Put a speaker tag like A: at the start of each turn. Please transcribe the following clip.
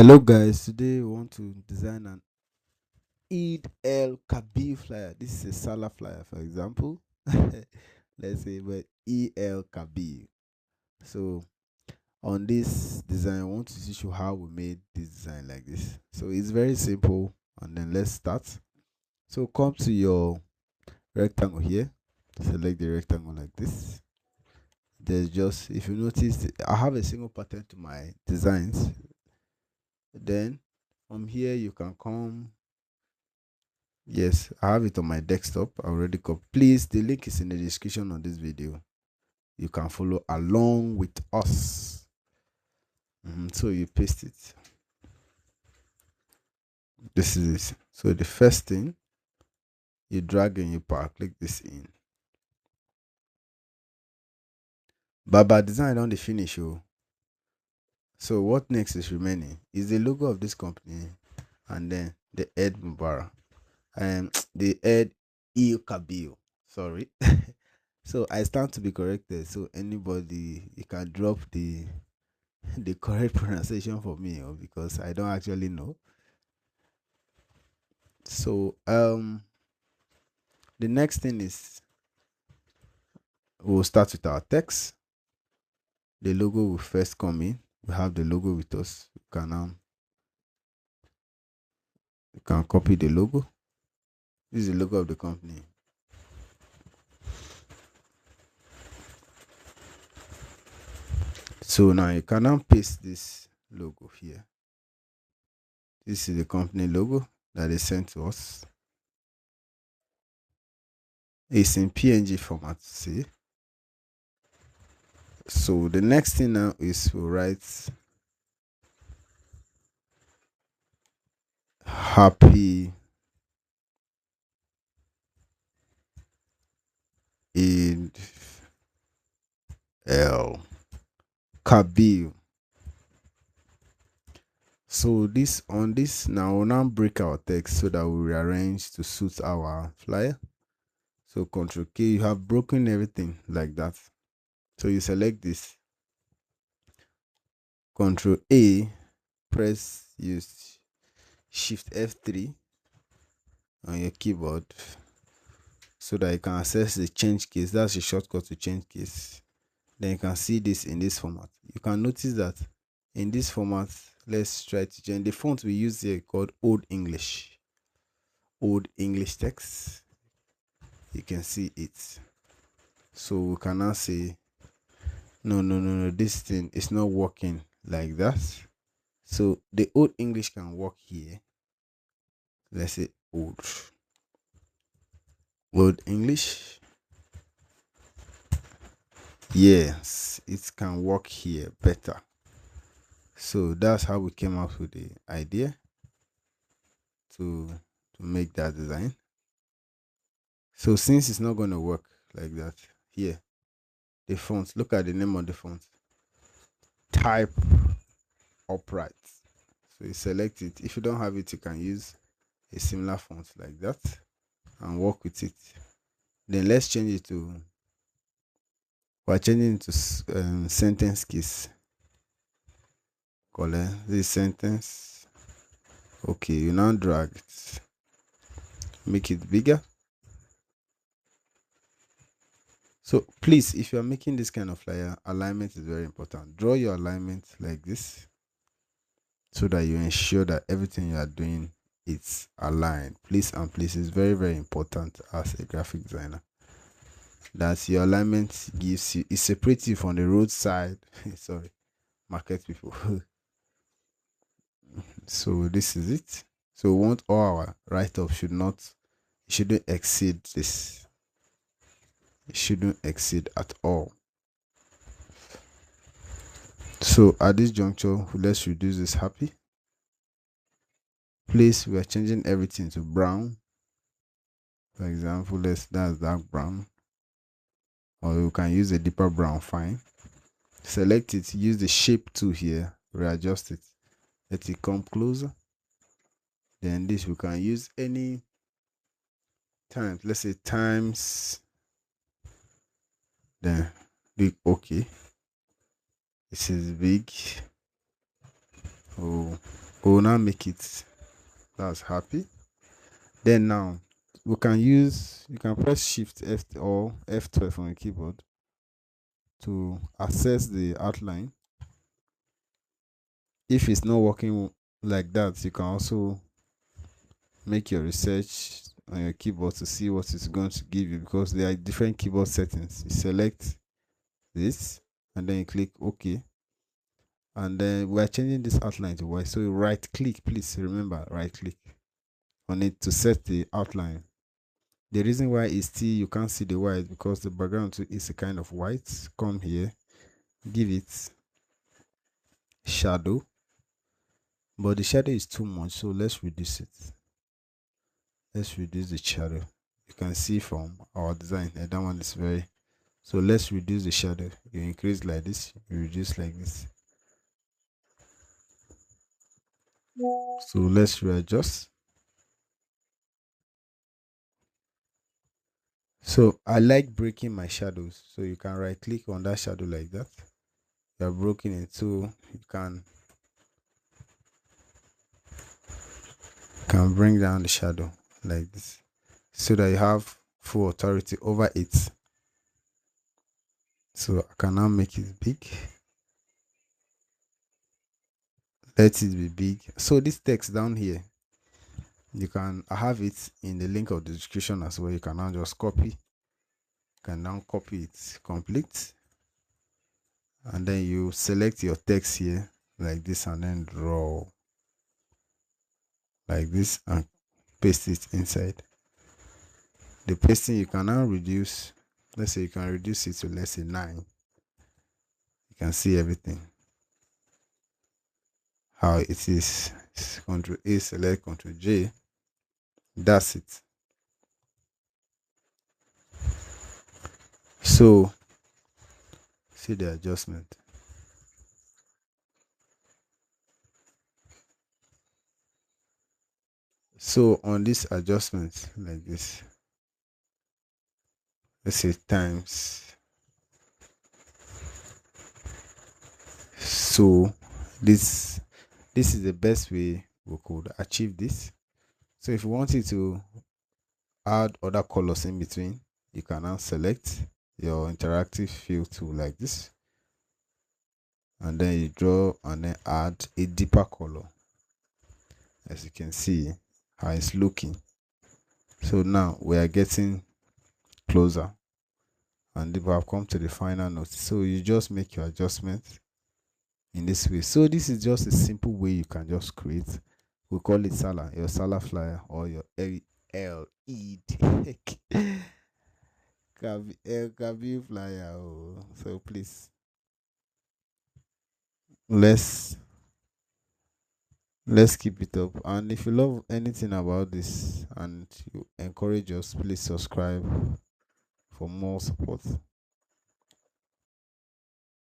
A: Hello guys, today we want to design an Eid El Kabir flyer. This is a Sallah flyer, for example. Let's say, but El Kabir. So on this design, I want to teach you how we made this design like this. So it's very simple, and then let's start. So come to your rectangle here. Select the rectangle like this. There's just, if you notice, I have a single pattern to my designs. Then from here you can come. Yes, I have it on my desktop. I already copied. Please, the link is in the description of this video. You can follow along with us. So you paste it. This is it. So the first thing, you drag and you power click this in. Baba design on the finish. Oh. So what next is remaining is the logo of this company and then the Eid Mubarak and the Eid El Kabir. Sorry. So I stand to be corrected. So anybody, you can drop the correct pronunciation for me, because I don't actually know. So the next thing is we'll start with our text. The logo will first come in. We have the logo with us. You can copy the logo. This is the logo of the company. So now you can now paste this logo here. This is the company logo that they sent to us. It's in PNG format, see. So the next thing now is we'll write happy Eid El Kabir. So this on this now we'll now break our text so that we rearrange to suit our flyer. So Ctrl K, you have broken everything like that. So you select this. Ctrl A, use Shift F3 on your keyboard so that you can access the change case. That's a shortcut to change case. Then you can see this in this format. You can notice that in this format, let's try to change the font we use here called Old English text. You can see it. So we can now say no, this thing is not working like that. So the Old English can work here. Let's say old English. Yes, it can work here better. So that's how we came up with the idea to make that design. So since it's not going to work like that, here, the font, look at the name of the font. Type upright. So you select it. If you don't have it, you can use a similar font like that and work with it. Then let's change it to, we're changing it to sentence keys. Color this sentence. Okay, you now drag it, make it bigger. So please, if you are making this kind of flyer, alignment is very important. Draw your alignment like this so that you ensure that everything you are doing is aligned. Please and please, it's very, very important as a graphic designer that your alignment gives you, it separates you from the roadside sorry, market people. So this is it. So we want all our write-up shouldn't exceed this. It shouldn't exceed at all. So at this juncture, let's reduce this happy. Please, we are changing everything to brown. For example, that's dark brown. Or you can use a deeper brown, fine. Select it, use the shape tool here, readjust it. Let it come closer. Then this we can use any times. Let's say times. Then big okay. This is big. Oh, we'll now make it. That's happy. Then now we can use, you can press Shift F or F12 on the keyboard to access the outline. If it's not working like that, you can also make your research on your keyboard to see what it's going to give you, because there are different keyboard settings. You select this and then you click OK, and then we're changing this outline to white, so you right click, please remember, right click on it to set the outline. The reason why is still you can't see the white because the background too is a kind of white. Come here, give it shadow, but the shadow is too much, so let's reduce it. Let's reduce the shadow. You can see from our design that one is very, so let's reduce the shadow. You increase like this, you reduce like this. So let's readjust. So I like breaking my shadows, so you can right click on that shadow like that. You are broken it, so you can bring down the shadow like this, so that you have full authority over it. So I can now make it big. Let it be big. So this text down here, you can have it in the link of the description as well. You can now just copy. You can now copy it complete, and then you select your text here like this, and then draw like this and paste it inside. The pasting you can now reduce. Let's say you can reduce it to, let's say, 9. You can see everything how it is. Control A, select, Control J. That's it. So see the adjustment. So on this adjustment like this, let's say times. So this is the best way we could achieve this. So if you wanted to add other colors in between, you can now select your interactive fill tool like this, and then you draw and then add a deeper color, as you can see how it's looking. So now we are getting closer, and we have come to the final note. So you just make your adjustments in this way. So this is just a simple way you can just create, we call it Sallah, your Sallah flyer, or your Eid El Kabir flyer. Oh. So please, let's keep it up. And if you love anything about this and you encourage us, please subscribe for more support.